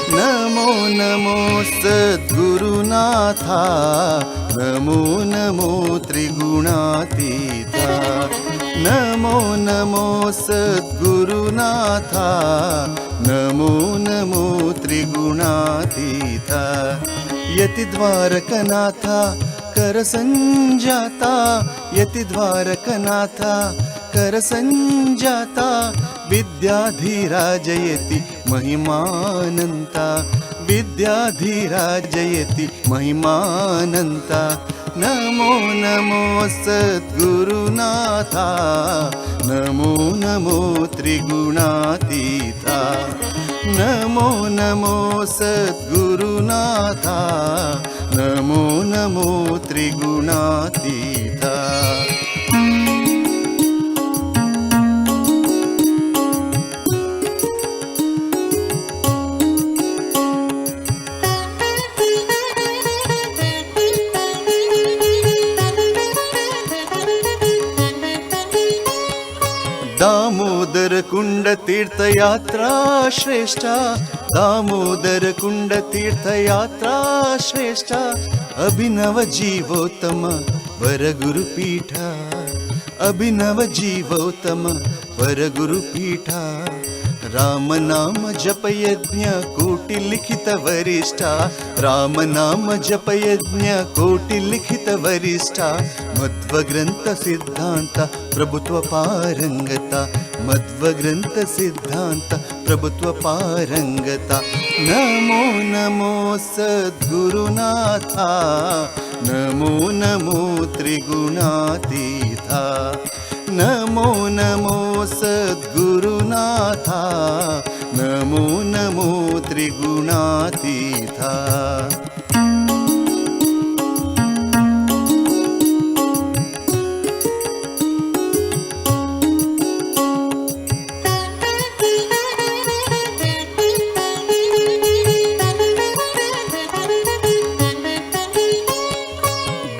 नमो नमो सद्गुरुनाथा, नमो नमो त्रिगुणातीता, नमो नमो सद्गुरुनाथा, नमो नमो त्रिगुणातीता, यतिद्वारकनाथा करसंजाता, यतिद्वारकनाथा करसंजाता, विद्याधिराजयति महिमानन्ता, विद्याधिराजयति महिमानन्ता, नमो नमो सद्गुरुनाथा, नमो नमो त्रिगुणातीता, नमो नमो सद्गुरुनाथा, नमो नमो त्रिगुणातीता। दामोदर कुंड तीर्थयात्रा श्रेष्ठा, दामोदर कुंड तीर्थयात्रा श्रेष्ठा, अभिनव जीवोत्तम वरगुरुपीठा, अभिनव जीवोत्तम वरगुरुपीठा, राम नाम जप यज्ञ कोटि लिखित वरिष्ठा, राम नाम जप यज्ञ कोटि लिखित वरिष्ठा, मध्वग्रंथ सिद्धांत प्रभुत्व पारंगता, मध्वग्रंथ सिद्धांत प्रभुत्व पारंगता, नमो नमो सद्गुरुनाथा, नमो नमो त्रिगुणातीता, नमो नमो सद्गुरुनाथा, नमो नमो त्रिगुणातीता।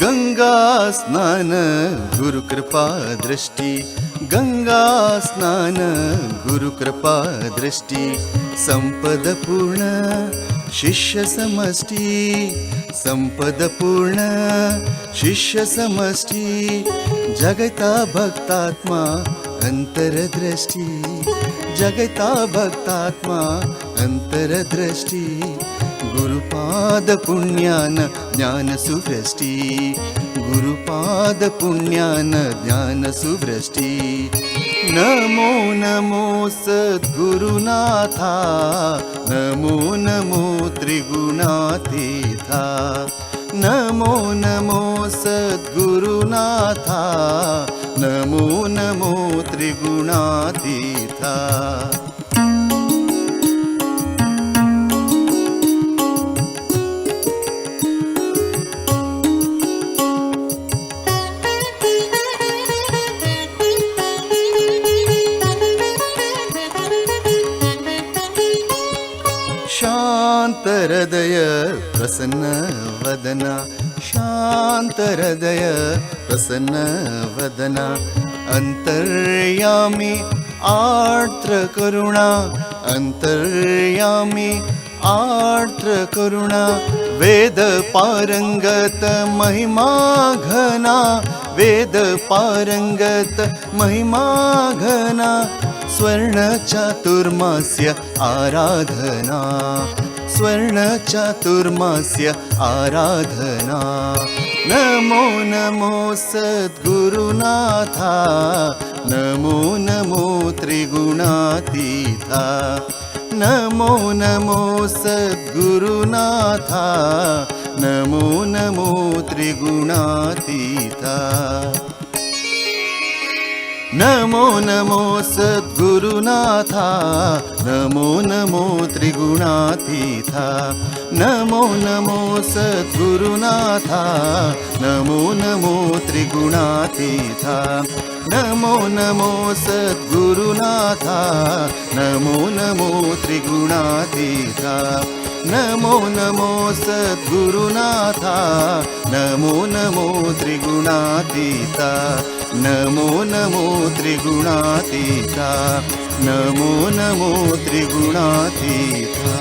गंगा स्नान गुरु कृपा दृष्टि, गंगा स्नान गुरु कृपा दृष्टि, संपद पूर्ण शिष्य समष्टि, संपद पूर्ण शिष्य समष्टि, जगता भक्तात्मा अंतरदृष्टि, जगता भक्तात्मा अंतरदृष्टि, गुरुपाद पुण्यान ज्ञान सुवृष्टि, गुरुपाद पुण्यान ज्ञान सुवृष्टि, नमो नमो सद्गुरुनाथा, नमो नमो त्रिगुणातीता, नमो नमो सद्गुरुनाथा, नमो नमो त्रिगुणातीता। शांत हृदय प्रसन्न वदना, शांत हृदय प्रसन्न वदना, अंतर्यामी आर्द्र करुणा, अंतर्यामी आर्द्र करुणा, वेद पारंगत महिमा घना, वेद पारंगत महिमा घना, स्वर्ण चातुर्मास्य आराधना, स्वर्ण चातुर्मास्य आराधना, नमो नमो सद्गुरुनाथा, नमो नमो त्रिगुणातीता, नमो नमो सद्गुरुनाथा, नमो नमो त्रिगुणातीता, नमो नमो सद्गुरुनाथा, नमो नमो त्रिगुणातीता, नमो नमो सद्गुरुनाथा, नमो नमो त्रिगुणातीता, नमो नमो सद्गुरुनाथा नमो नमो त्रिगुणातीता नमो नमो सद्गुरुनाथा नमो नमो त्रिगुणातीता नमो नमो त्रिगुणातीता नमो नमो त्रिगुणातीता